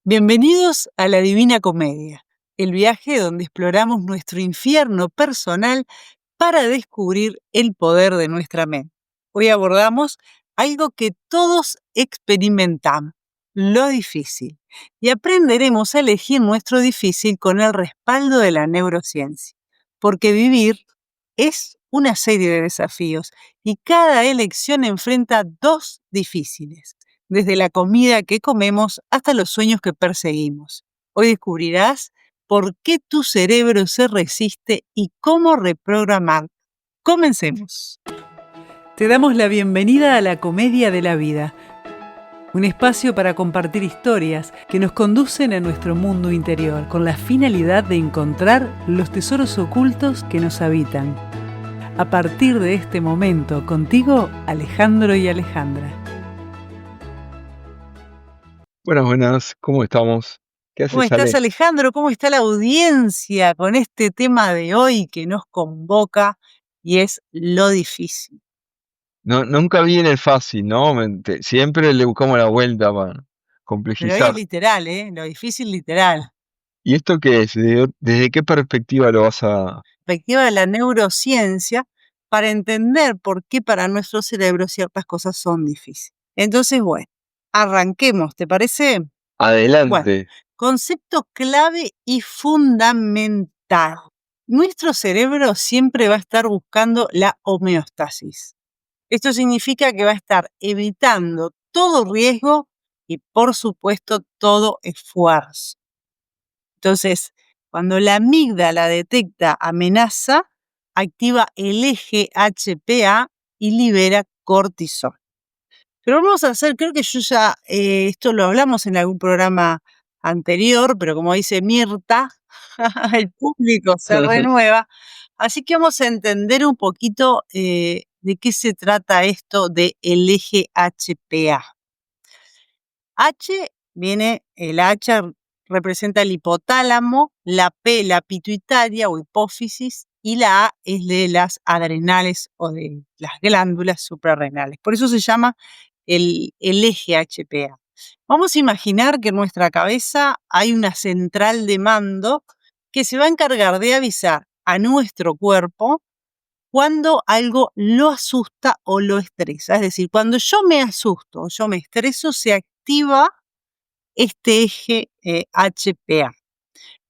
Bienvenidos a la Divina Comedia, el viaje donde exploramos nuestro infierno personal para descubrir el poder de nuestra mente. Hoy abordamos algo que todos experimentamos, lo difícil, y aprenderemos a elegir nuestro difícil con el respaldo de la neurociencia, porque vivir es una serie de desafíos y cada elección enfrenta dos difíciles, desde la comida que comemos hasta los sueños que perseguimos. Hoy descubrirás por qué tu cerebro se resiste y cómo reprogramar. Comencemos. Te damos la bienvenida a la Comedia de la Vida, un espacio para compartir historias que nos conducen a nuestro mundo interior con la finalidad de encontrar los tesoros ocultos que nos habitan. A partir de este momento, contigo, Alejandro y Alejandra. Buenas, ¿cómo estamos? ¿Qué ¿Cómo haces, estás, Ale? Alejandro? ¿Cómo está la audiencia con este tema de hoy que nos convoca y es lo difícil? No, nunca viene fácil, ¿no? Siempre le buscamos la vuelta para Pero hoy es complejizar. literal, ¿eh? Lo difícil literal. ¿Y esto qué es? ¿Desde qué perspectiva lo vas a...? Perspectiva de la neurociencia para entender por qué para nuestro cerebro ciertas cosas son difíciles. Entonces, bueno, arranquemos, ¿te parece? Bueno, Adelante. concepto clave y fundamental. Nuestro cerebro siempre va a estar buscando la homeostasis. Esto significa que va a estar evitando todo riesgo y, por supuesto, todo esfuerzo. Entonces, cuando la amígdala detecta amenaza, activa el eje HPA y libera cortisol. Pero vamos a hacer, creo que yo ya, esto lo hablamos en algún programa anterior, pero como dice Mirta, el público se renueva. Así que vamos a entender un poquito de qué se trata esto de el eje HPA. El H representa el hipotálamo, la P la pituitaria o hipófisis y la A es de las adrenales o de las glándulas suprarrenales. Por eso se llama el eje HPA. Vamos a imaginar que en nuestra cabeza hay una central de mando que se va a encargar de avisar a nuestro cuerpo cuando algo lo asusta o lo estresa. Es decir, cuando yo me asusto o yo me estreso, se activa este eje HPA.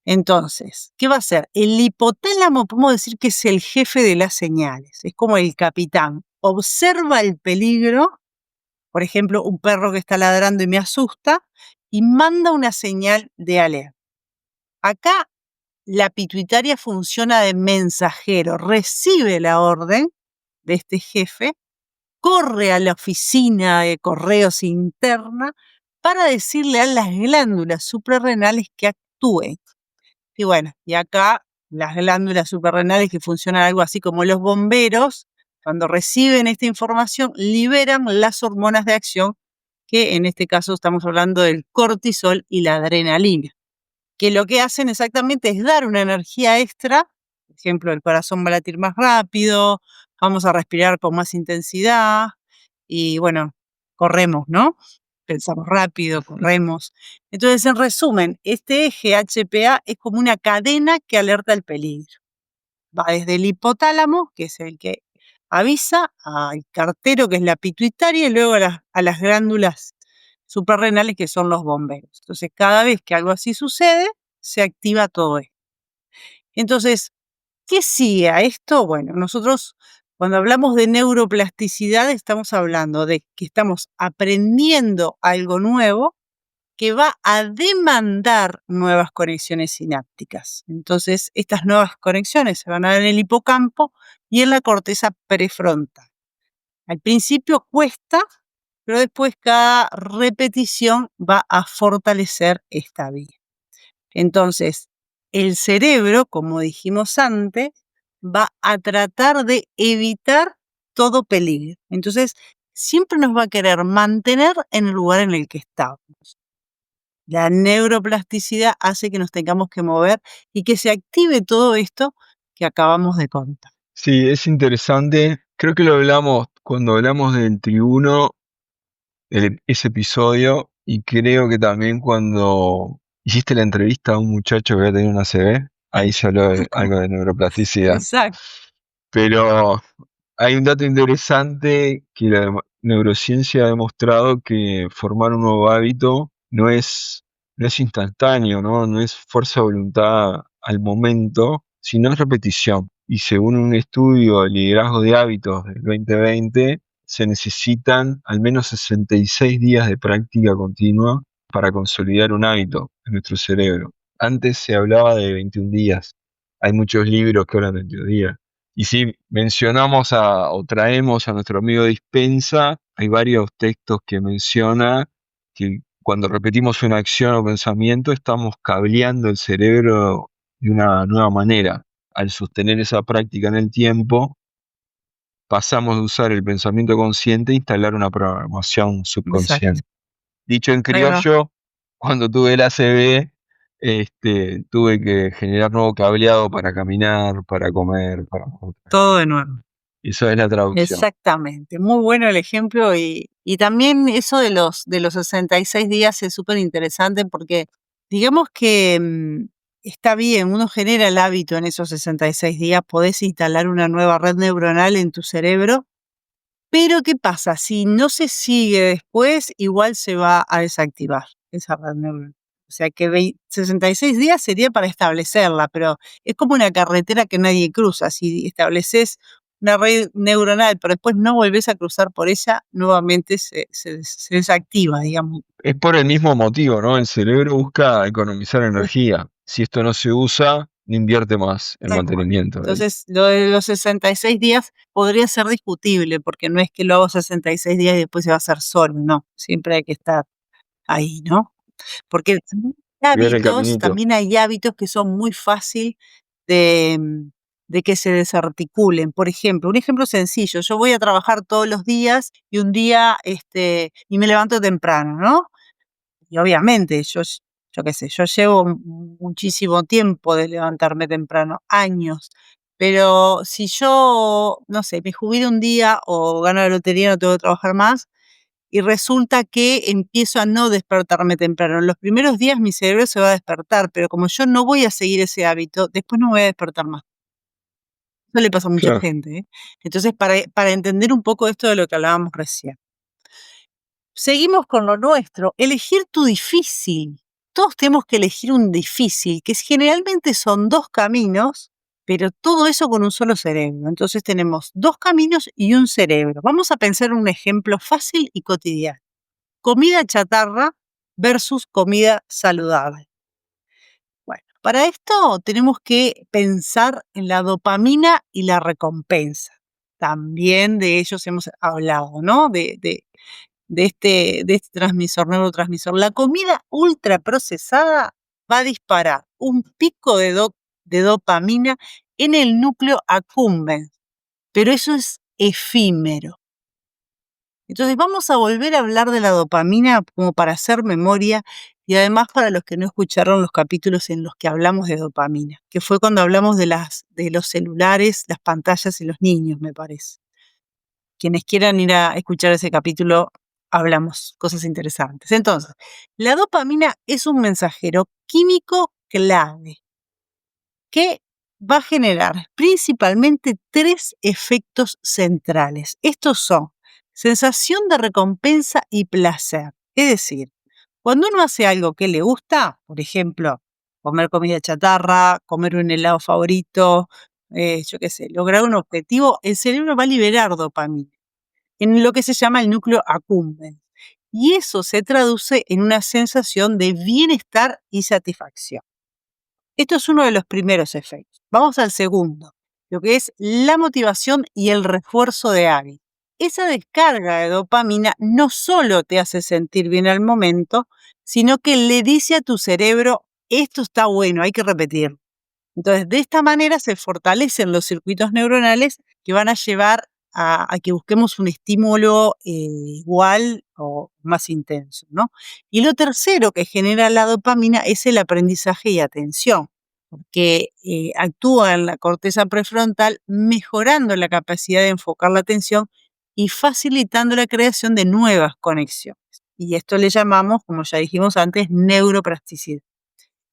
Entonces, ¿qué va a hacer? El hipotálamo, podemos decir que es el jefe de las señales, es como el capitán. Observa el peligro, por ejemplo, un perro que está ladrando y me asusta, y manda una señal de alerta. Acá la pituitaria funciona de mensajero, recibe la orden de este jefe, corre a la oficina de correos interna para decirle a las glándulas suprarrenales que actúen. Y bueno, y acá las glándulas suprarrenales, que funcionan algo así como los bomberos, cuando reciben esta información, liberan las hormonas de acción, que en este caso estamos hablando del cortisol y la adrenalina, que lo que hacen exactamente es dar una energía extra. Por ejemplo, el corazón va a latir más rápido, vamos a respirar con más intensidad y bueno, corremos, ¿no? Pensamos rápido, corremos. Entonces, en resumen, este eje HPA es como una cadena que alerta el peligro. Va desde el hipotálamo, que es el que avisa, al cartero, que es la pituitaria, y luego a las glándulas suprarrenales, que son los bomberos. Entonces, cada vez que algo así sucede, se activa todo esto. Entonces, ¿qué sigue a esto? Bueno, nosotros cuando hablamos de neuroplasticidad estamos hablando de que estamos aprendiendo algo nuevo que va a demandar nuevas conexiones sinápticas. Entonces, estas nuevas conexiones se van a dar en el hipocampo y en la corteza prefrontal. Al principio cuesta, pero después cada repetición va a fortalecer esta vía. Entonces, el cerebro, como dijimos antes, va a tratar de evitar todo peligro. Entonces, siempre nos va a querer mantener en el lugar en el que estamos. La neuroplasticidad hace que nos tengamos que mover y que se active todo esto que acabamos de contar. Sí, es interesante. Creo que lo hablamos cuando hablamos del tribuno, ese episodio, Y creo que también cuando hiciste la entrevista a un muchacho que había tenido una ACV, ahí se habló de algo de neuroplasticidad. Exacto. Pero hay un dato interesante que la neurociencia ha demostrado que formar un nuevo hábito no es instantáneo, ¿no? No es fuerza de voluntad al momento, sino es repetición. Y según un estudio de liderazgo de hábitos del 2020, se necesitan al menos 66 días de práctica continua para consolidar un hábito en nuestro cerebro. Antes se hablaba de 21 días. Hay muchos libros que hablan de 21 días. Y si mencionamos o traemos a nuestro amigo Dispensa, hay varios textos que menciona que cuando repetimos una acción o pensamiento estamos cableando el cerebro de una nueva manera. Al sostener esa práctica en el tiempo, pasamos de usar el pensamiento consciente a instalar una programación Exacto. subconsciente. Dicho en Ahí va. criollo, cuando tuve el ACV, tuve que generar nuevo cableado para caminar, para comer, para... Todo de nuevo. Eso es la traducción. Exactamente. Muy bueno el ejemplo y también eso de los 66 días es súper interesante porque digamos que está bien, uno genera el hábito en esos 66 días, podés instalar una nueva red neuronal en tu cerebro. Pero, ¿qué pasa? Si no se sigue después, igual se va a desactivar esa red neuronal. O sea que 66 días sería para establecerla, pero es como una carretera que nadie cruza. Si estableces una red neuronal, pero después no volvés a cruzar por ella, nuevamente se desactiva, digamos. Es por el mismo motivo, ¿no? El cerebro busca economizar energía. Si esto no se usa, no invierte más en Tal cual. mantenimiento de ahí. Entonces, lo de los 66 días podría ser discutible, porque no es que lo hago 66 días y después se va a hacer solo, no. Siempre hay que estar ahí, ¿no? Porque Ver el caminito. también hay hábitos que son muy fácil de, de que se desarticulen. Por ejemplo, un ejemplo sencillo, yo voy a trabajar todos los días y un día, y me levanto temprano, ¿no? Y obviamente, yo qué sé, yo llevo muchísimo tiempo de levantarme temprano, años. Pero si yo, no sé, me jubilo un día o gano la lotería, no tengo que trabajar más, y resulta que empiezo a no despertarme temprano. En los primeros días mi cerebro se va a despertar, pero como yo no voy a seguir ese hábito, después no me voy a despertar más. Eso le pasa a mucha Claro. gente, ¿eh? Entonces, para entender un poco esto de lo que hablábamos recién. Seguimos con lo nuestro, elegir tu difícil. Todos tenemos que elegir un difícil, que generalmente son dos caminos, pero todo eso con un solo cerebro. Entonces tenemos dos caminos y un cerebro. Vamos a pensar en un ejemplo fácil y cotidiano. Comida chatarra versus comida saludable. Bueno, para esto tenemos que pensar en la dopamina y la recompensa. También de ellos hemos hablado, ¿no? De este transmisor, neurotransmisor. La comida ultraprocesada va a disparar un pico de dopamina en el núcleo accumbens, pero eso es efímero. Entonces vamos a volver a hablar de la dopamina como para hacer memoria y además para los que no escucharon los capítulos en los que hablamos de dopamina, que fue cuando hablamos de los celulares, las pantallas y los niños, me parece. Quienes quieran ir a escuchar ese capítulo, hablamos cosas interesantes. Entonces, la dopamina es un mensajero químico clave que va a generar principalmente tres efectos centrales. Estos son sensación de recompensa y placer. Es decir, cuando uno hace algo que le gusta, por ejemplo, comer comida chatarra, comer un helado favorito, yo qué sé, lograr un objetivo, el cerebro va a liberar dopamina en lo que se llama el núcleo accumbens. Y eso se traduce en una sensación de bienestar y satisfacción. Esto es uno de los primeros efectos. Vamos al segundo, lo que es la motivación y el refuerzo de hábitos. Esa descarga de dopamina no solo te hace sentir bien al momento, sino que le dice a tu cerebro, esto está bueno, hay que repetirlo. Entonces, de esta manera se fortalecen los circuitos neuronales que van a llevar a que busquemos un estímulo igual o más intenso, ¿no? Y lo tercero que genera la dopamina es el aprendizaje y atención, porque actúa en la corteza prefrontal mejorando la capacidad de enfocar la atención y facilitando la creación de nuevas conexiones. Y esto le llamamos, como ya dijimos antes, neuroplasticidad.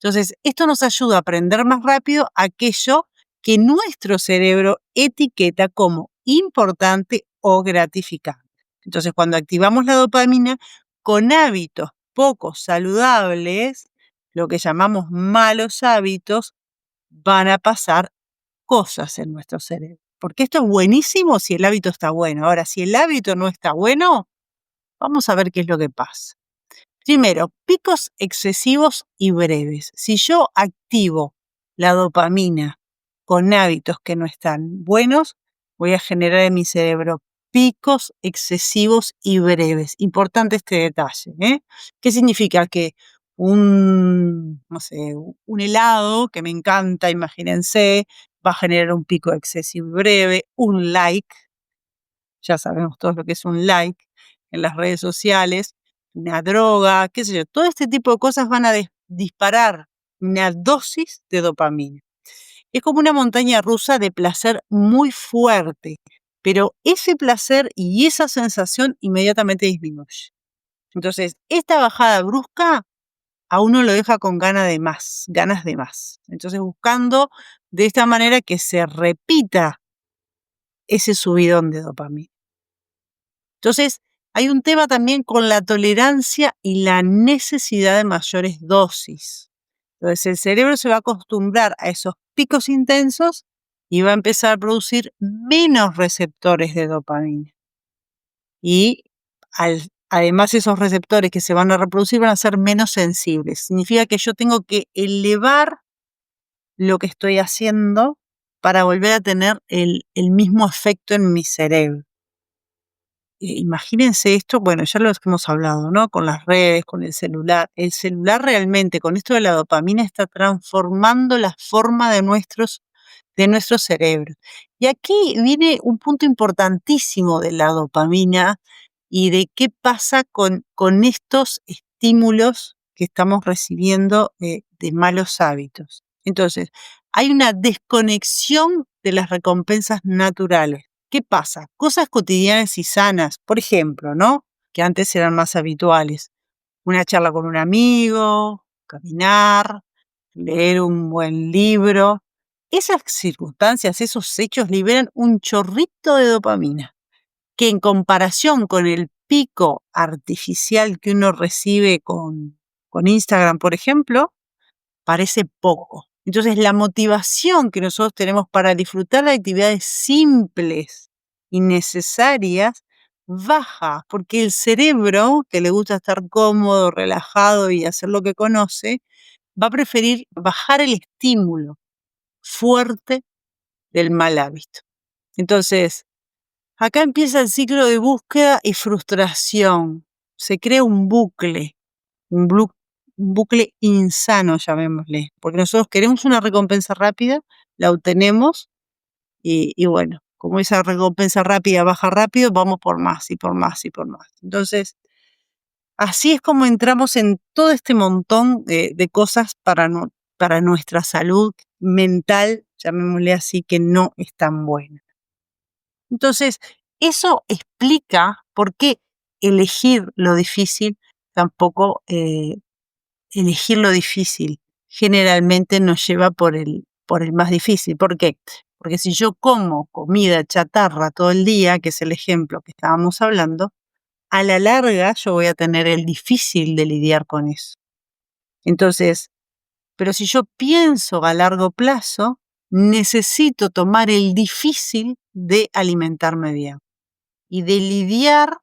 Entonces, esto nos ayuda a aprender más rápido aquello que nuestro cerebro etiqueta como importante o gratificante. Entonces, cuando activamos la dopamina con hábitos poco saludables, lo que llamamos malos hábitos, van a pasar cosas en nuestro cerebro. Porque esto es buenísimo si el hábito está bueno. Ahora, si el hábito no está bueno, vamos a ver qué es lo que pasa. Primero, picos excesivos y breves. Si yo activo la dopamina con hábitos que no están buenos, voy a generar en mi cerebro picos excesivos y breves. Importante este detalle, ¿eh? ¿Qué significa? Que no sé, un helado que me encanta, imagínense, va a generar un pico excesivo y breve. Un like, ya sabemos todos lo que es un like en las redes sociales, una droga, qué sé yo, todo este tipo de cosas van a disparar una dosis de dopamina. Es como una montaña rusa de placer muy fuerte, pero ese placer y esa sensación inmediatamente disminuye. Entonces, esta bajada brusca a uno lo deja con ganas de más, ganas de más. Entonces, buscando de esta manera que se repita ese subidón de dopamina. Entonces, hay un tema también con la tolerancia y la necesidad de mayores dosis. Entonces, el cerebro se va a acostumbrar a esos picos intensos y va a empezar a producir menos receptores de dopamina. Y además esos receptores que se van a reproducir van a ser menos sensibles. Significa que yo tengo que elevar lo que estoy haciendo para volver a tener el mismo efecto en mi cerebro. Imagínense esto, bueno, ya lo hemos hablado, ¿no? Con las redes, con el celular. El celular realmente, con esto de la dopamina, está transformando la forma de nuestro cerebro. Y aquí viene un punto importantísimo de la dopamina y de qué pasa con estos estímulos que estamos recibiendo de malos hábitos. Entonces, hay una desconexión de las recompensas naturales. ¿Qué pasa? Cosas cotidianas y sanas, por ejemplo, ¿no? Que antes eran más habituales. Una charla con un amigo, caminar, leer un buen libro. Esas circunstancias, esos hechos liberan un chorrito de dopamina, que en comparación con el pico artificial que uno recibe con Instagram, por ejemplo, parece poco. Entonces, la motivación que nosotros tenemos para disfrutar de actividades simples y necesarias baja, porque el cerebro, que le gusta estar cómodo, relajado y hacer lo que conoce, va a preferir bajar el estímulo fuerte del mal hábito. Entonces, acá empieza el ciclo de búsqueda y frustración. Se crea un bucle insano, llamémosle, porque nosotros queremos una recompensa rápida, la obtenemos y bueno, como esa recompensa rápida baja rápido, vamos por más y por más y por más. Entonces, así es como entramos en todo este montón de cosas para nuestra salud mental, llamémosle así, que no es tan buena. Entonces, eso explica por qué elegir lo difícil tampoco elegir lo difícil generalmente nos lleva por el más difícil. ¿Por qué? Porque si yo como comida chatarra todo el día, que es el ejemplo que estábamos hablando, a la larga yo voy a tener el difícil de lidiar con eso. Entonces, pero si yo pienso a largo plazo, necesito tomar el difícil de alimentarme bien y de lidiar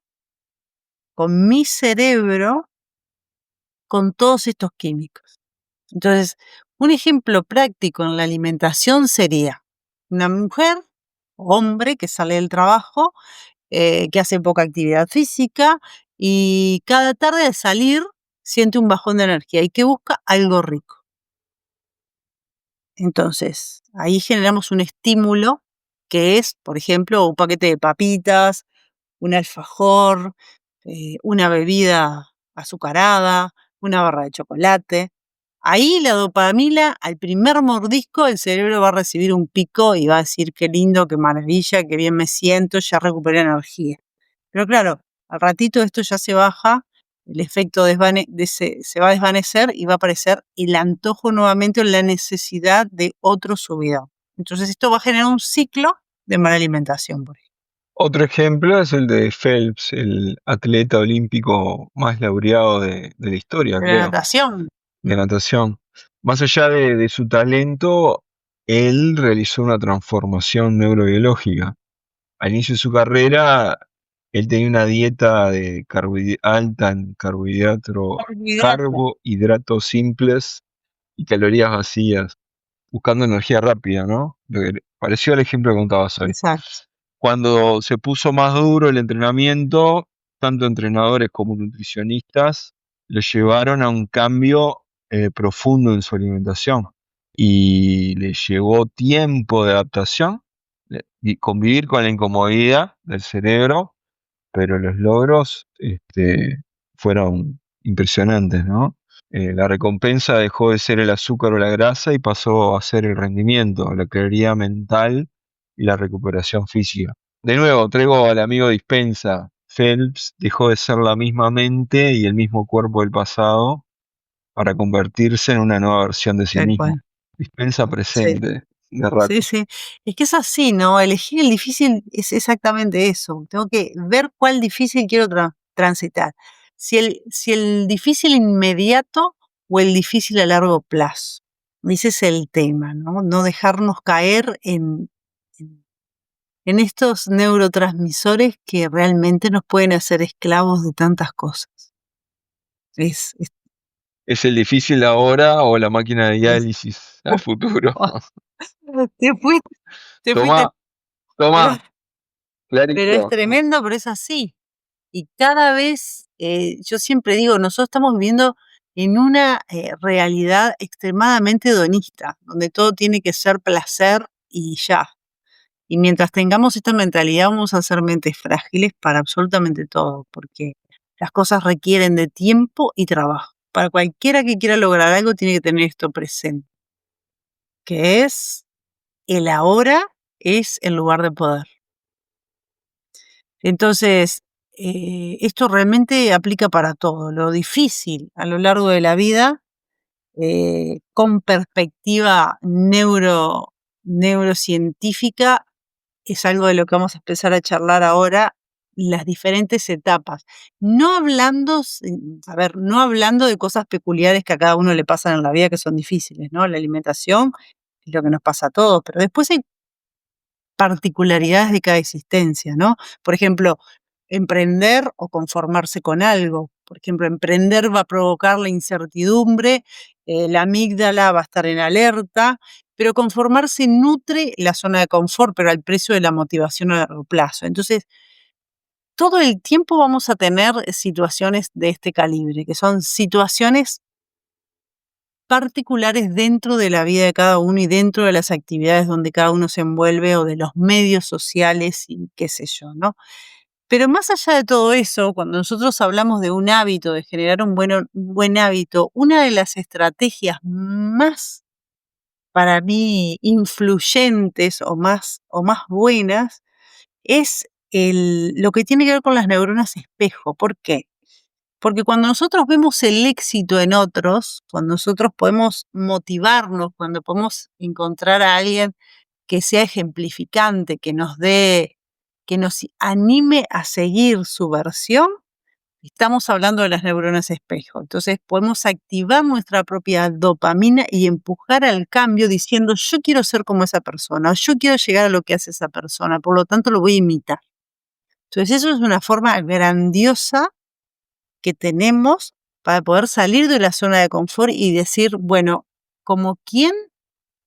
con mi cerebro con todos estos químicos. Entonces, un ejemplo práctico en la alimentación sería una mujer o hombre que sale del trabajo, que hace poca actividad física y cada tarde al salir siente un bajón de energía y que busca algo rico. Entonces, ahí generamos un estímulo que es, por ejemplo, un paquete de papitas, un alfajor, una bebida azucarada, una barra de chocolate. Ahí la dopamina, al primer mordisco, el cerebro va a recibir un pico y va a decir qué lindo, qué maravilla, qué bien me siento, ya recuperé energía. Pero claro, al ratito esto ya se baja el efecto se va a desvanecer y va a aparecer el antojo nuevamente o la necesidad de otro subidón. Entonces esto va a generar un ciclo de mala alimentación, por ejemplo. Otro ejemplo es el de Phelps, el atleta olímpico más laureado de la historia, De la creo, natación, de natación. Más allá de su talento, él realizó una transformación neurobiológica. Al inicio de su carrera, él tenía una dieta alta en olvídate. carbohidratos simples y calorías vacías, buscando energía rápida, ¿no? Pareció el ejemplo que contabas hoy. Exacto, Cuando se puso más duro el entrenamiento, tanto entrenadores como nutricionistas lo llevaron a un cambio profundo en su alimentación y le llevó tiempo de adaptación y convivir con la incomodidad del cerebro, pero los logros fueron impresionantes, ¿no? La recompensa dejó de ser el azúcar o la grasa y pasó a ser el rendimiento, la claridad mental y la recuperación física. De nuevo, traigo al amigo Dispensa. Phelps dejó de ser la misma mente y el mismo cuerpo del pasado para convertirse en una nueva versión de sí tal mismo. cual. Dispensa Sí, presente, de sí, rato. sí. Es que es así, ¿no? Elegir el difícil es exactamente eso. Tengo que ver cuál difícil quiero transitar. Si el difícil inmediato o el difícil a largo plazo. Ese es el tema, ¿no? No dejarnos caer en en estos neurotransmisores que realmente nos pueden hacer esclavos de tantas cosas. Es, es, ¿Es el difícil ahora o la máquina de es- diálisis al futuro? te fuiste, te fuiste, Toma, pero, toma, pero es clarito. tremendo, pero es así. Y cada vez, yo siempre digo, nosotros estamos viviendo en una realidad extremadamente hedonista, donde todo tiene que ser placer y ya. Y mientras tengamos esta mentalidad, vamos a ser mentes frágiles para absolutamente todo, porque las cosas requieren de tiempo y trabajo. Para cualquiera que quiera lograr algo, tiene que tener esto presente, que es el ahora es el lugar de poder. Entonces, esto realmente aplica para todo. Lo difícil a lo largo de la vida, con perspectiva neurocientífica, es algo de lo que vamos a empezar a charlar ahora, las diferentes etapas. No hablando, a ver, no hablando de cosas peculiares que a cada uno le pasan en la vida que son difíciles, ¿no? La alimentación es lo que nos pasa a todos, pero después hay particularidades de cada existencia, ¿no? Por ejemplo, emprender o conformarse con algo. Por ejemplo, emprender va a provocar la incertidumbre, la amígdala va a estar en alerta, pero conformarse nutre la zona de confort, pero al precio de la motivación a largo plazo. Entonces, todo el tiempo vamos a tener situaciones de este calibre, que son situaciones particulares dentro de la vida de cada uno y dentro de las actividades donde cada uno se envuelve o de los medios sociales y qué sé yo, ¿no? Pero más allá de todo eso, cuando nosotros hablamos de un hábito, de generar un buen hábito, una de las estrategias más, para mí, influyentes o más buenas es lo que tiene que ver con las neuronas espejo. ¿Por qué? Porque cuando nosotros vemos el éxito en otros, cuando nosotros podemos motivarnos, cuando podemos encontrar a alguien que sea ejemplificante, que nos anime a seguir su versión, estamos hablando de las neuronas espejo. Entonces podemos activar nuestra propia dopamina y empujar al cambio diciendo yo quiero ser como esa persona, o yo quiero llegar a lo que hace esa persona, por lo tanto lo voy a imitar. Entonces eso es una forma grandiosa que tenemos para poder salir de la zona de confort y decir, bueno, ¿como quién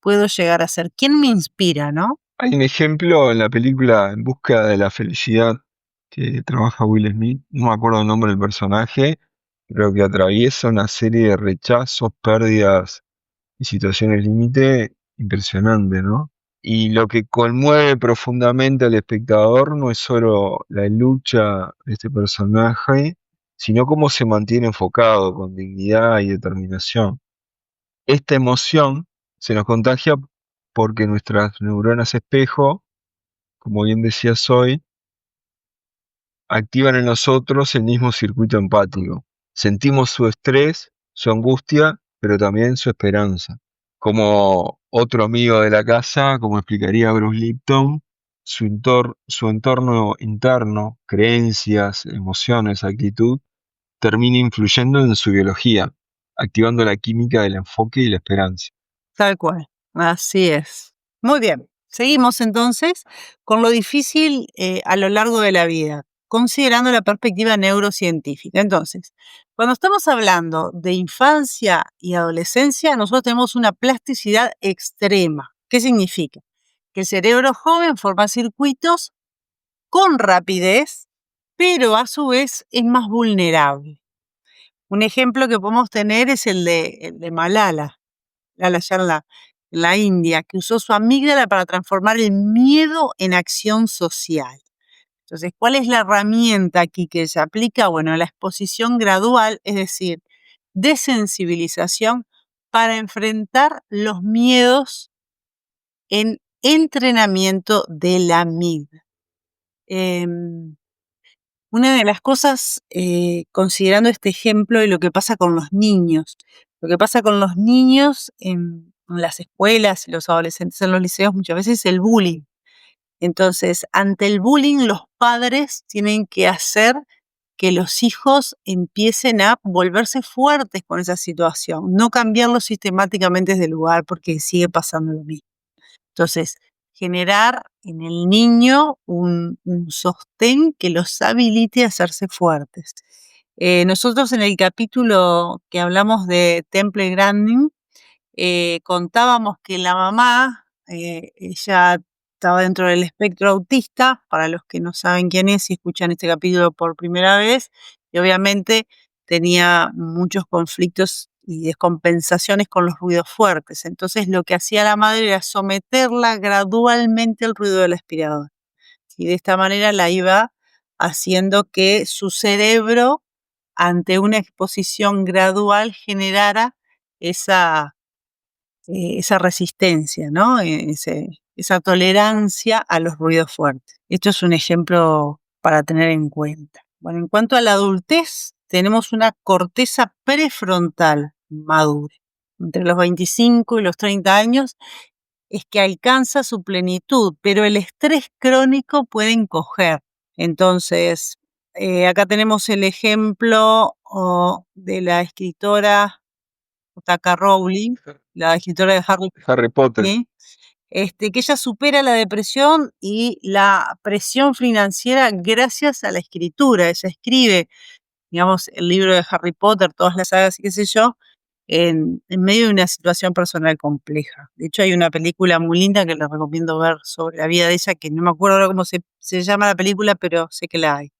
puedo llegar a ser? ¿Quién me inspira, no? Hay un ejemplo en la película En busca de la felicidad que trabaja Will Smith, no me acuerdo el nombre del personaje, pero que atraviesa una serie de rechazos, pérdidas y situaciones límite impresionante, ¿no? Y lo que conmueve profundamente al espectador no es solo la lucha de este personaje, sino cómo se mantiene enfocado con dignidad y determinación. Esta emoción se nos contagia porque nuestras neuronas espejo, como bien decías hoy, activan en nosotros el mismo circuito empático. Sentimos su estrés, su angustia, pero también su esperanza. Como otro amigo de la casa, como explicaría Bruce Lipton, su entorno interno, creencias, emociones, actitud, termina influyendo en su biología, activando la química del enfoque y la esperanza. Tal cual, así es. Muy bien, seguimos entonces con lo difícil a lo largo de la vida, considerando la perspectiva neurocientífica. Entonces, cuando estamos hablando de infancia y adolescencia, nosotros tenemos una plasticidad extrema. ¿Qué significa? Que el cerebro joven forma circuitos con rapidez, pero a su vez es más vulnerable. Un ejemplo que podemos tener es el de Malala allá en la India, que usó su amígdala para transformar el miedo en acción social. Entonces, ¿cuál es la herramienta aquí que se aplica? Bueno, la exposición gradual, es decir, desensibilización para enfrentar los miedos en entrenamiento de la amígdala. Una de las cosas, considerando este ejemplo y lo que pasa con los niños, lo que pasa con los niños en las escuelas y los adolescentes en los liceos muchas veces es el bullying. Entonces, ante el bullying, los padres tienen que hacer que los hijos empiecen a volverse fuertes con esa situación, no cambiarlos sistemáticamente de lugar porque sigue pasando lo mismo. Entonces, generar en el niño un sostén que los habilite a hacerse fuertes. Nosotros en el capítulo que hablamos de Temple Grandin, contábamos que la mamá, ella estaba dentro del espectro autista, para los que no saben quién es y escuchan este capítulo por primera vez, y obviamente tenía muchos conflictos y descompensaciones con los ruidos fuertes. Entonces lo que hacía la madre era someterla gradualmente al ruido del aspirador. Y de esta manera la iba haciendo que su cerebro, ante una exposición gradual, generara esa esa resistencia, ¿no? Esa tolerancia a los ruidos fuertes. Esto es un ejemplo para tener en cuenta. Bueno, en cuanto a la adultez, tenemos una corteza prefrontal madura. Entre los 25 y los 30 años es que alcanza su plenitud, pero el estrés crónico puede encoger. Entonces, acá tenemos el ejemplo de la escritora J.K. Rowling, la escritora de Harry Harry Potter. Potter, que ella supera la depresión y la presión financiera gracias a la escritura. Ella escribe, digamos, el libro de Harry Potter, todas las sagas y qué sé yo, en medio de una situación personal compleja. De hecho, hay una película muy linda que les recomiendo ver sobre la vida de ella, que no me acuerdo ahora cómo se llama la película, pero sé que la hay.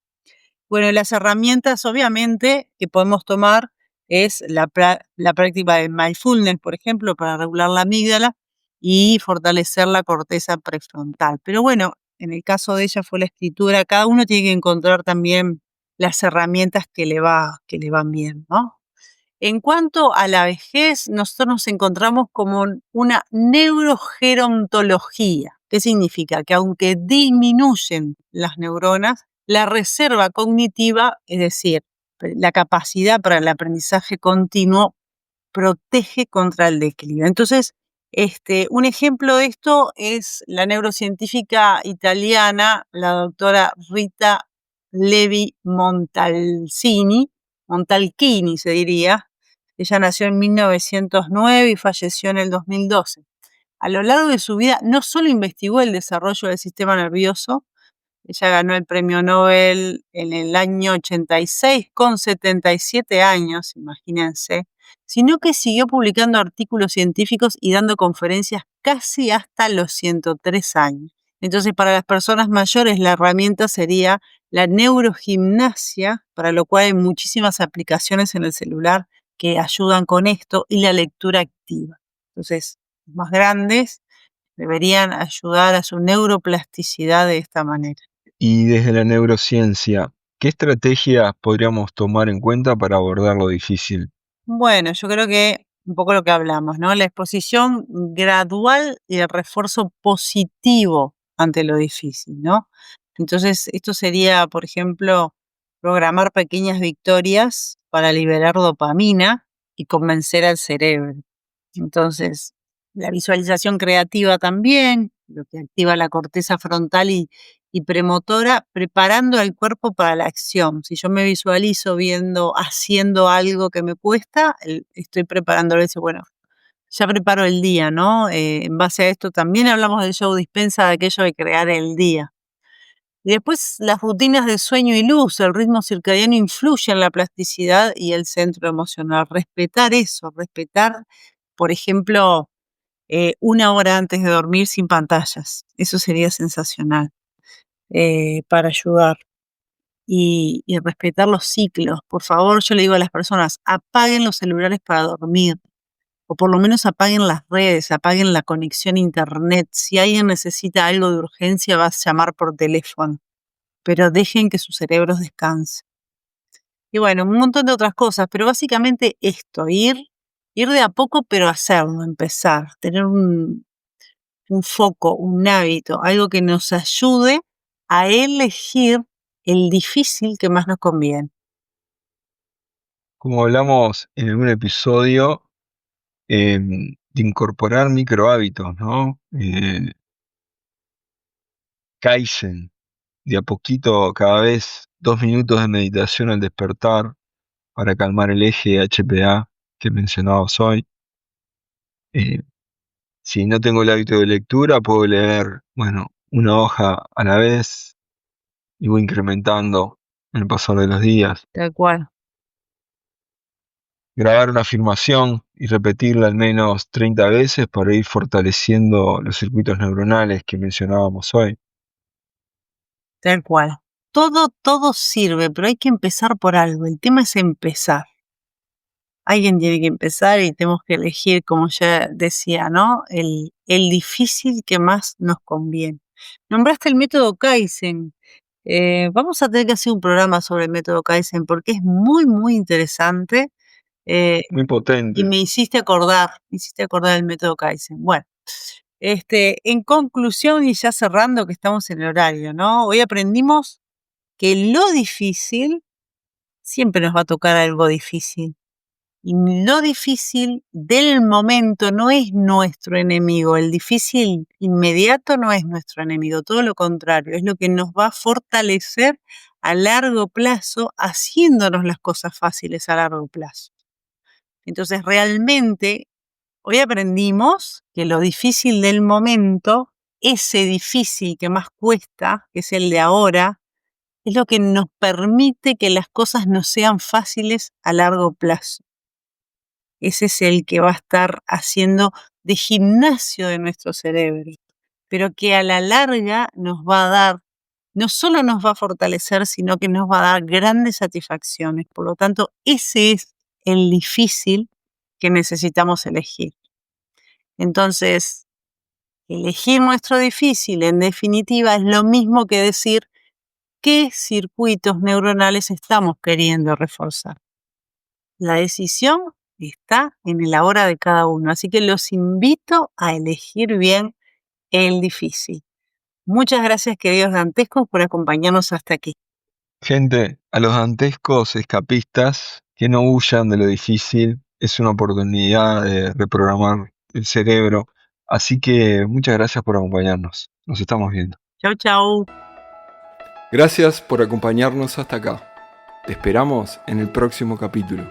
Bueno, las herramientas obviamente que podemos tomar es la práctica de mindfulness, por ejemplo, para regular la amígdala y fortalecer la corteza prefrontal. Pero bueno, en el caso de ella fue la escritura, cada uno tiene que encontrar también las herramientas que le van bien, ¿no? En cuanto a la vejez, nosotros nos encontramos como una neurogerontología. ¿Qué significa? Que aunque disminuyen las neuronas, la reserva cognitiva, es decir, la capacidad para el aprendizaje continuo, protege contra el declive. Entonces, un ejemplo de esto es la neurocientífica italiana, la doctora Rita Levi Montalcini se diría. Ella nació en 1909 y falleció en el 2012. A lo largo de su vida no solo investigó el desarrollo del sistema nervioso, ella ganó el premio Nobel en el año 86 con 77 años, imagínense, sino que siguió publicando artículos científicos y dando conferencias casi hasta los 103 años. Entonces, para las personas mayores, la herramienta sería la neurogimnasia, para lo cual hay muchísimas aplicaciones en el celular que ayudan con esto, y la lectura activa. Entonces, los más grandes deberían ayudar a su neuroplasticidad de esta manera. Y desde la neurociencia, ¿qué estrategias podríamos tomar en cuenta para abordar lo difícil? Bueno, yo creo que un poco lo que hablamos, ¿no? La exposición gradual y el refuerzo positivo ante lo difícil, ¿no? Entonces, esto sería, por ejemplo, programar pequeñas victorias para liberar dopamina y convencer al cerebro. Entonces, la visualización creativa también, lo que activa la corteza frontal y premotora, preparando al cuerpo para la acción. Si yo me visualizo haciendo algo que me cuesta, estoy preparándolo, bueno, ya preparo el día, ¿no? En base a esto también hablamos del Joe Dispenza, de aquello de crear el día. Y después las rutinas de sueño y luz, el ritmo circadiano influye en la plasticidad y el centro emocional. Respetar eso, por ejemplo, 1 hora antes de dormir sin pantallas. Eso sería sensacional para ayudar. Y respetar los ciclos. Por favor, yo le digo a las personas, apaguen los celulares para dormir. O por lo menos apaguen las redes, apaguen la conexión a internet. Si alguien necesita algo de urgencia, vas a llamar por teléfono. Pero dejen que sus cerebros descansen. Y bueno, un montón de otras cosas, pero básicamente esto, ir de a poco, pero hacerlo, empezar, tener un foco, un hábito, algo que nos ayude a elegir el difícil que más nos conviene. Como hablamos en algún episodio, de incorporar microhábitos, ¿no? Kaizen, de a poquito, cada vez 2 minutos de meditación al despertar para calmar el eje HPA que mencionabas hoy. Si no tengo el hábito de lectura, puedo leer, bueno, una hoja a la vez y voy incrementando en el pasar de los días. Tal cual. Grabar una afirmación y repetirla al menos 30 veces para ir fortaleciendo los circuitos neuronales que mencionábamos hoy. Tal cual. Todo sirve, pero hay que empezar por algo. El tema es empezar. Alguien tiene que empezar y tenemos que elegir, como ya decía, ¿no? El difícil que más nos conviene. Nombraste el método Kaizen. Vamos a tener que hacer un programa sobre el método Kaizen porque es muy, muy interesante. Muy Y potente. me hiciste acordar del método Kaizen. Bueno, en conclusión y ya cerrando que estamos en el horario, ¿no? Hoy aprendimos que lo difícil siempre nos va a tocar algo difícil. Y lo difícil del momento no es nuestro enemigo. El difícil inmediato no es nuestro enemigo. Todo lo contrario, es lo que nos va a fortalecer a largo plazo, haciéndonos las cosas fáciles a largo plazo. Entonces, realmente, hoy aprendimos que lo difícil del momento, ese difícil que más cuesta, que es el de ahora, es lo que nos permite que las cosas no sean fáciles a largo plazo. Ese es el que va a estar haciendo de gimnasio de nuestro cerebro, pero que a la larga nos va a dar, no solo nos va a fortalecer, sino que nos va a dar grandes satisfacciones. Por lo tanto, ese es el difícil que necesitamos elegir. Entonces, elegir nuestro difícil, en definitiva, es lo mismo que decir qué circuitos neuronales estamos queriendo reforzar. La decisión está en el ahora de cada uno, así que los invito a elegir bien el difícil. Muchas gracias, queridos dantescos, por acompañarnos hasta aquí. Gente, a los dantescos escapistas, que no huyan de lo difícil, es una oportunidad de reprogramar el cerebro. Así que muchas gracias por acompañarnos. Nos estamos viendo. Chau, chau. Gracias por acompañarnos hasta acá. Te esperamos en el próximo capítulo.